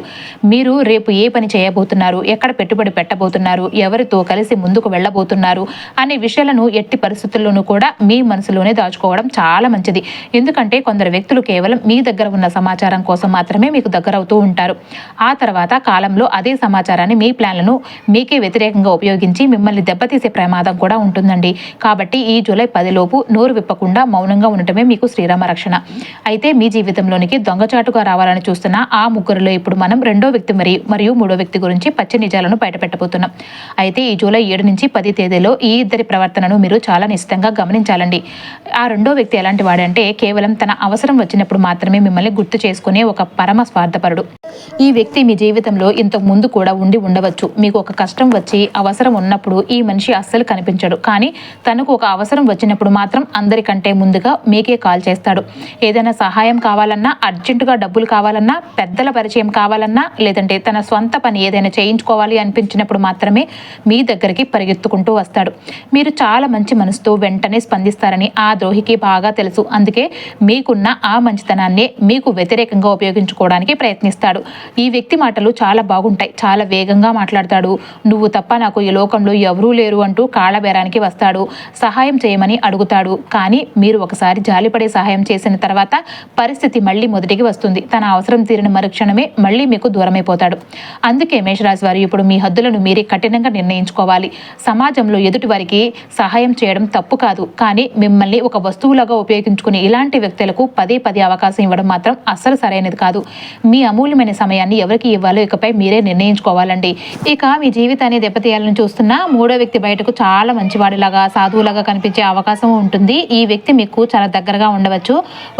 మీరు రేపు ఏ పని చేయబోతున్నారు, ఎక్కడ పెట్టుబడి పెట్టబోతున్నారు, ఎవరితో కలిసి ముందుకు వెళ్ళబోతున్నారు అనే విషయాలను ఎట్టి పరిస్థితుల్లోనూ కూడా మీ మనసులోనే దాచుకోవడం చాలా మంచిది. ఎందుకంటే కొందరు వ్యక్తులు కేవలం మీ దగ్గర ఉన్న సమాచారం కోసం మాత్రమే మీకు దగ్గరవుతూ ఉంటారు. ఆ తర్వాత కాలంలో అదే సమాచారాన్ని, మీ ప్లాన్లను మీకే వ్యతిరేకంగా ఉపయోగించి మిమ్మల్ని దెబ్బతీసే ప్రమాదం కూడా ఉంటుందండి. కాబట్టి ఈ జూలై 10 లోపు నోరు విప్పకుండా మౌనంగా ఉండటమే మీకు శ్రీరామ రక్షణ. అయితే మీ జీవితంలోనికి దొంగచాటుగా రావాలని చూస్తున్న ఆ ముగ్గురులో ఇప్పుడు మనం రెండో వ్యక్తి మరియు మూడో వ్యక్తి గురించి పచ్చి నిజాలను బయటపెట్టబోతున్నాం. అయితే ఈ జూలై 7 నుంచి 10 తేదీలో ఈ ఇద్దరి ప్రవర్తనను మీరు చాలా నిశ్చితంగా గమనించాలండి. ఆ రెండో వ్యక్తి ఎలాంటి వాడంటే కేవలం తన అవసరం వచ్చినప్పుడు మాత్రమే మిమ్మల్ని గుర్తు చేసుకునే ఒక పరమ స్వార్థపరుడు. ఈ వ్యక్తి మీ జీవితంలో ఇంతకు ముందు కూడా ఉండి ఉండవచ్చు. మీకు ఒక కష్టం వచ్చి అవసరం ఉన్నప్పుడు ఈ మనిషి అస్సలు కనిపించడు. కానీ తనకు ఒక అవసరం వచ్చినప్పుడు మాత్రం అందరికంటే ముందుగా మీకే కాల్ చేస్తాడు. ఏదైనా సహాయం కావాలన్నా, అర్జెంటుగా డబ్బులు కావాలన్నా, పెద్దల పరిచయం కావాలన్నా, లేదంటే తన సొంత పని ఏదైనా చేయించుకోవాలి అనిపించినప్పుడు మాత్రమే మీ దగ్గరికి పరిగెత్తుకుంటూ వస్తాడు. మీరు చాలా మంచి మనసుతో వెంటనే స్పందిస్తారని ఆ ద్రోహికి బాగా తెలుసు. అందుకే మీకున్న ఆ మంచితనాన్ని మీకు వ్యతిరేకంగా ఉపయోగించుకోవడానికి ప్రయత్నిస్తాడు. ఈ వ్యక్తి మాటలు చాలా బాగుంటాయి. చాలా వేగంగా మాట్లాడతాడు. నువ్వు తప్ప నాకు ఈ లోకంలో ఎవరూ లేరు అంటూ కాళ్ళబేరానికి వస్తాడు. సహాయం చేయమని అడుగుతాడు. కానీ మీరు ఒకసారి జాలిపడే సహాయం చేసిన తర్వాత పరిస్థితి మళ్ళీ మొదటికి వస్తుంది. తన అవసరం తీరిన మరుక్షణమే మళ్ళీ మీకు దూరమైపోతాడు. అందుకే మేషరాశి వారు ఇప్పుడు మీ హద్దులను మీరే కఠినంగా నిర్ణయించుకోవాలి. సమాజంలో ఎదుటి వారికి సహాయం చేయడం తప్పు కాదు. కానీ మిమ్మల్ని ఒక వస్తువులాగా ఉపయోగించుకునే ఇలాంటి వ్యక్తులకు పదే అవకాశం ఇవ్వడం మాత్రం అస్సలు సరైనది కాదు. మీ అమూల్యమైన సమయాన్ని ఎవరికి ఇవ్వాలో ఇకపై మీరే నిర్ణయించుకోవాలండి. ఇక మీ జీవితాన్ని నేపథ్యాలను చూస్తున్నా మూడో వ్యక్తి బయటకు చాలా మంచివాడిలాగా సాధువులాగా కనిపించే అవకాశం ఉంటుంది. ఈ వ్యక్తి మీకు చాలా దగ్గరగా ఉండవచ్చు,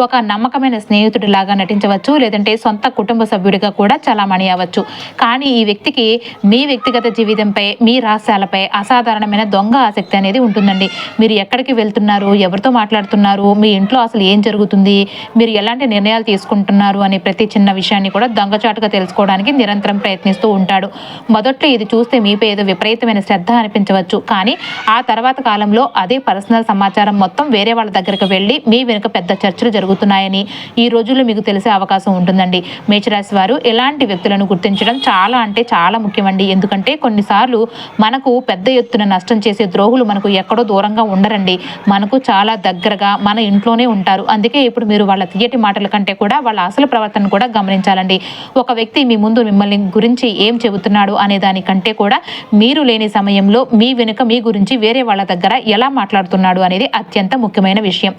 ఒక నమ్మకమైన స్నేహితుడిలాగా నటించవచ్చు, లేదంటే సొంత కుటుంబ సభ్యుడిగా కూడా చలామణి అవ్వచ్చు. కానీ ఈ వ్యక్తికి మీ వ్యక్తిగత జీవితంపై, మీ రహస్యాలపై అసాధారణమైన దొంగ ఆసక్తి అనేది ఉంటుందండి. మీరు ఎక్కడికి వెళ్తున్నారు, ఎవరితో మాట్లాడుతున్నారు, మీ ఇంట్లో అసలు ఏం జరుగుతుంది, మీరు ఎలాంటి నిర్ణయాలు తీసుకుంటున్నారు అనే ప్రతి చిన్న విషయాన్ని కూడా దొంగచాటుగా తెలుసుకోవడానికి నిరంతరం ప్రయత్నిస్తూ ఉంటాడు. మొదట్లో ఇది చూస్తే మీపై ఏదో విపరీతమైన శ్రద్ధ అనిపించవచ్చు, కానీ ఆ తర్వాత కాలంలో అదే పర్సనల్ సమాచారం మొత్తం వేరే వాళ్ళ దగ్గరకు వెళ్ళి మీ వెనుక పెద్ద చర్చలు జరుగుతున్నాయని ఈ రోజుల్లో మీకు తెలిసే అవకాశం ఉంటుందండి. మేషరాశి వారు ఎలాంటి వ్యక్తులను గుర్తించడం చాలా అంటే చాలా ముఖ్యమండి. ఎందుకంటే కొన్నిసార్లు మనకు పెద్ద ఎత్తున నష్టం చేసే ద్రోహులు మనకు ఎక్కడో దూరంగా ఉండరండి, మనకు చాలా దగ్గరగా మన ఇంట్లోనే ఉంటారు. అందుకే ఇప్పుడు మీరు వాళ్ళ తీయటి మాటల కంటే కూడా వాళ్ళ అసలు ప్రవర్తన కూడా గమనించాలండి. ఒక వ్యక్తి మీ ముందు మిమ్మల్ని గురించి ఏం చెబుతున్నాడు అనే దానికంటే కూడా మీరు లేని సమయంలో మీ వెనుక మీ గురించి వేరే వాళ్ళ దగ్గర ఎలా మాట్లాడుతున్నాడు అనేది అత్యంత ముఖ్యమైన విషయం.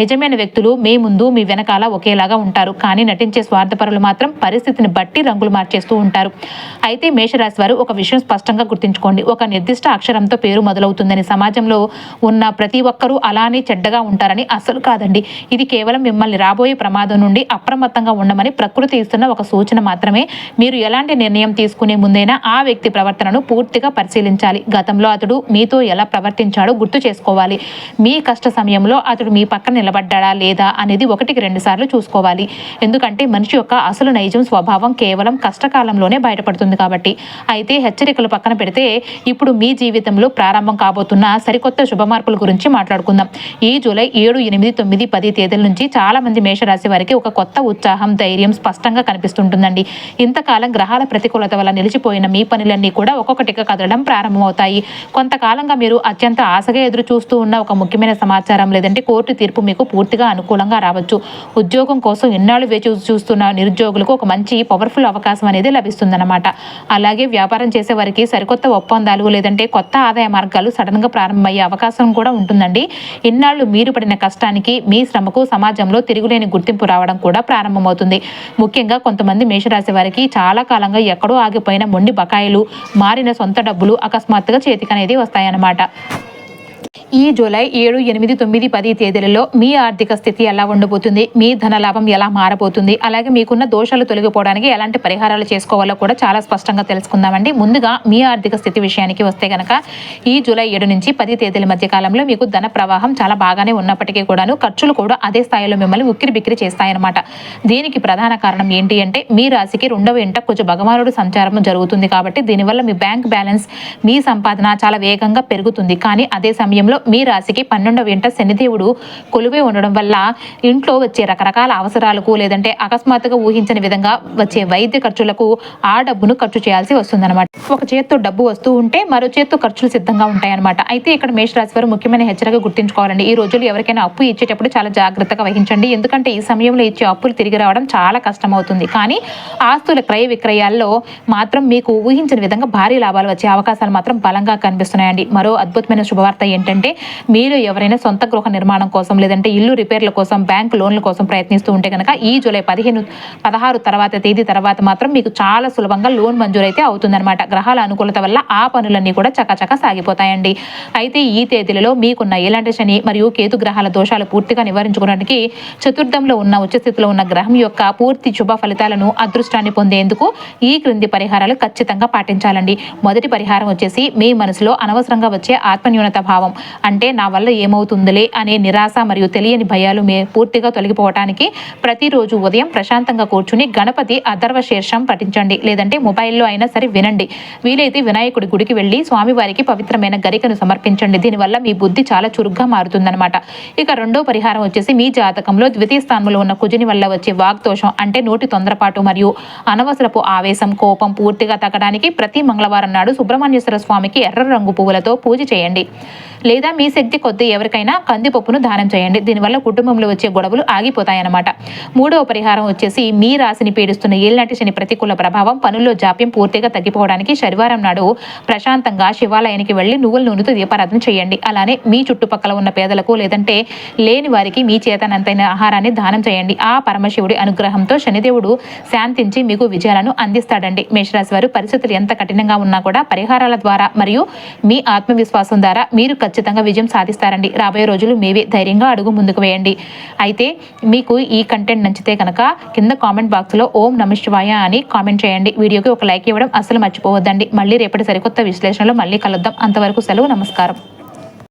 నిజమైన వ్యక్తులు మీ ముందు మీ వెనకాల ఒకేలాగా ఉంటారు, కానీ నటించే స్వార్థపరులు మాత్రం పరిస్థితిని బట్టి రంగులు మార్చేస్తూ ఉంటారు. అయితే మేషరాశి వారు ఒక విషయం స్పష్టంగా గుర్తుంచుకోండి. ఒక నిర్దిష్ట అక్షరంతో పేరు మొదలవుతుందని సమాజంలో ఉన్న ప్రతి ఒక్కరూ అలానే చెడ్డగా ఉంటారని అస్సలు కాదండి. ఇది కేవలం మిమ్మల్ని రాబోయే ప్రమాదం నుండి అప్రమత్తంగా ఉండమని ప్రకృతి ఇస్తున్న ఒక సూచన మాత్రమే. మీరు ఎలాంటి నిర్ణయం తీసుకునే ముందైనా ఆ వ్యక్తి ప్రవర్తనను పూర్తిగా పరిశీలించాలి. గతంలో అతడు మీతో ఎలా ప్రవర్తించాడో గుర్తు చేసుకోవాలి. మీ కష్ట సమయంలో అతడు మీ పక్కన నిలబడ్డా లేదా అనేది 1-2 సార్లు చూసుకోవాలి. ఎందుకంటే మనిషి యొక్క అసలు నైజం స్వభావం కేవలం కష్టకాలంలోనే బయటపడుతుంది కాబట్టి. అయితే హెచ్చరికలు పక్కన పెడితే ఇప్పుడు మీ జీవితంలో ప్రారంభం కాబోతున్న సరికొత్త శుభమార్పుల గురించి మాట్లాడుకుందాం. ఈ జూలై 7, 8, 9, 10 తేదీల నుంచి చాలా మంది మేషరాశి వారికి ఒక కొత్త ఉత్సాహం, ధైర్యం స్పష్టంగా కనిపిస్తుంటుందండి. ఇంతకాలం గ్రహాల ప్రతికూలత వల్ల నిలిచిపోయిన మీ పనులన్నీ కూడా ఒక్కొక్కటిగా కదలడం ప్రారంభమవుతాయి. కొంతకాలంగా మీరు అత్యంత ఆశగా ఎదురు చూస్తూ ఉన్న ఒక ముఖ్యమైన సమాచారం లేదంటే కోర్టు తీర్పు మీకు పూర్తిగా అనుకూలంగా రావచ్చు. ఉద్యోగం కోసం ఎన్నాళ్ళు వేచి చూస్తున్న నిరుద్యోగులకు ఒక మంచి పవర్ఫుల్ అవకాశం అనేది లభిస్తుందన్నమాట. అలాగే వ్యాపారం చేసే వారికి సరికొత్త ఒప్పందాలు లేదంటే కొత్త ఆదాయ మార్గాలు సడన్ గా ప్రారంభమయ్యే అవకాశం కూడా ఉంటుందండి. ఇన్నాళ్ళు మీరు పడిన కష్టానికి, మీ శ్రమకు సమాజంలో తిరుగులేని గుర్తింపు రావడం కూడా ప్రారంభమవుతుంది. ముఖ్యంగా కొంతమంది మేషరాశి వారికి చాలా కాలంగా ఎక్కడో ఆగిపోయిన మొండి బకాయిలు, మారిన సొంత డబ్బులు అకస్మాత్తుగా చేతికనేది వస్తాయన్నమాట. ఈ జూలై 7, 8, 9, 10 తేదీలలో మీ ఆర్థిక స్థితి ఎలా ఉండబోతుంది, మీ ధనలాభం ఎలా మారబోతుంది, అలాగే మీకున్న దోషాలు తొలగిపోవడానికి ఎలాంటి పరిహారాలు చేసుకోవాలో కూడా చాలా స్పష్టంగా తెలుసుకుందామండి. ముందుగా మీ ఆర్థిక స్థితి విషయానికి వస్తే గనక ఈ జూలై 7 నుంచి 10 తేదీల మధ్య కాలంలో మీకు ధన ప్రవాహం చాలా బాగానే ఉన్నప్పటికీ కూడాను ఖర్చులు కూడా అదే స్థాయిలో మిమ్మల్ని ఉక్కిరి బిక్కిరి చేస్తాయన్నమాట. దీనికి ప్రధాన కారణం ఏంటి అంటే మీ రాశికి 2వ ఇంట కొంచెం భగవానుడు సంచారం జరుగుతుంది కాబట్టి దీనివల్ల మీ బ్యాంక్ బ్యాలెన్స్, మీ సంపాదన చాలా వేగంగా పెరుగుతుంది. కానీ అదే సమయంలో మీ రాశికి 12వ ఇంట శనిదేవుడు కొలువై ఉండడం వల్ల ఇంట్లో వచ్చే రకరకాల అవసరాలకు లేదంటే అకస్మాత్తుగా ఊహించని విధంగా వచ్చే వైద్య ఖర్చులకు ఆ డబ్బును ఖర్చు చేయాల్సి వస్తుందన్నమాట. ఒక చేత్తో డబ్బు వస్తూ ఉంటే మరో చేత్తో ఖర్చులు సిద్ధంగా ఉంటాయన్నమాట. అయితే ఇక్కడ మేషరాశి వారు ముఖ్యమైన హెచ్చరిక గుర్తుంచుకోవాలండి. ఈ రోజుల్లో ఎవరికైనా అప్పు ఇచ్చేటప్పుడు చాలా జాగ్రత్తగా వహించండి. ఎందుకంటే ఈ సమయంలో ఇచ్చే అప్పులు తిరిగి రావడం చాలా కష్టం అవుతుంది. కానీ ఆస్తుల క్రయ విక్రయాల్లో మాత్రం మీకు ఊహించని విధంగా భారీ లాభాలు వచ్చే అవకాశాలు మాత్రం బలంగా కనిపిస్తున్నాయండి. మరో అద్భుతమైన శుభవార్త ఏంటంటే మీరు ఎవరైనా సొంత గృహ నిర్మాణం కోసం లేదంటే ఇల్లు రిపేర్ల కోసం బ్యాంక్ లోన్ల కోసం ప్రయత్నిస్తూ ఉంటే కనుక ఈ జూలై 15, 16 తర్వాత తేదీ తర్వాత మాత్రం మీకు చాలా సులభంగా లోన్ మంజూరైతే అవుతుందన్నమాట. గ్రహాల అనుకూలత వల్ల ఆ పనులన్నీ కూడా చకచక సాగిపోతాయండి. అయితే ఈ తేదీలలో మీకున్న ఎలాంటి శని మరియు కేతు గ్రహాల దోషాలు పూర్తిగా నివారించుకోవడానికి చతుర్థంలో ఉన్న ఉచ్చస్థితిలో ఉన్న గ్రహం యొక్క పూర్తి శుభ ఫలితాలను, అదృష్టాన్ని పొందేందుకు ఈ క్రింది పరిహారాలు ఖచ్చితంగా పాటించాలండి. మొదటి పరిహారం వచ్చేసి మీ మనసులో అనవసరంగా వచ్చే ఆత్మన్యూనత భావం, అంటే నా వల్ల ఏమవుతుందిలే అనే నిరాశ మరియు తెలియని భయాలు పూర్తిగా తొలగిపోవటానికి ప్రతిరోజు ఉదయం ప్రశాంతంగా కూర్చుని గణపతి అథర్వ శీర్షం పఠించండి. లేదంటే మొబైల్లో అయినా సరే వినండి. వీలైతే వినాయకుడి గుడికి వెళ్ళి స్వామివారికి పవిత్రమైన గరికను సమర్పించండి. దీనివల్ల మీ బుద్ధి చాలా చురుగ్గా మారుతుందన్నమాట. ఇక రెండో పరిహారం వచ్చేసి మీ జాతకంలో ద్వితీయ స్థానంలో ఉన్న కుజుని వల్ల వచ్చే వాగ్దోషం, అంటే నోటి తొందరపాటు మరియు అనవసరపు ఆవేశం, కోపం పూర్తిగా తగ్గడానికి ప్రతి మంగళవారం నాడు సుబ్రహ్మణ్యేశ్వర స్వామికి ఎర్ర రంగు పువ్వులతో పూజ చేయండి. లేదా మీ శక్తి కొద్దీ ఎవరికైనా కందిపప్పును దానం చేయండి. దీనివల్ల కుటుంబంలో వచ్చే గొడవలు ఆగిపోతాయన్నమాట. మూడవ పరిహారం వచ్చేసి మీ రాశిని పీడిస్తున్న ఏళ్నాటి శని ప్రతికూల ప్రభావం, పనుల్లో జాప్యం పూర్తిగా తగ్గిపోవడానికి శనివారం నాడు ప్రశాంతంగా శివాలయానికి వెళ్లి నువ్వుల నూనెతో దీపారాధన చేయండి. అలానే మీ చుట్టుపక్కల ఉన్న పేదలకు లేదంటే లేని వారికి మీ చేతనంతైన ఆహారాన్ని దానం చేయండి. ఆ పరమశివుడి అనుగ్రహంతో శనిదేవుడు శాంతించి మీకు విజయాలను అందిస్తాడండి. మేషరాశి వారు పరిస్థితులు ఎంత కఠినంగా ఉన్నా కూడా పరిహారాల ద్వారా మరియు మీ ఆత్మవిశ్వాసం ద్వారా మీరు ఖచ్చితంగా విజయం సాధిస్తారండి. రాబోయే రోజులు మీవే. ధైర్యంగా అడుగు ముందుకు వేయండి. అయితే మీకు ఈ కంటెంట్ నచ్చితే కనుక కింద కామెంట్ బాక్స్లో ఓం నమః శివాయ అని కామెంట్ చేయండి. వీడియోకి ఒక లైక్ ఇవ్వడం అస్సలు మర్చిపోవద్దండి. మళ్ళీ రేపటి సరికొత్త విశ్లేషణలో మళ్ళీ కలుద్దాం. అంతవరకు సెలవు. నమస్కారం.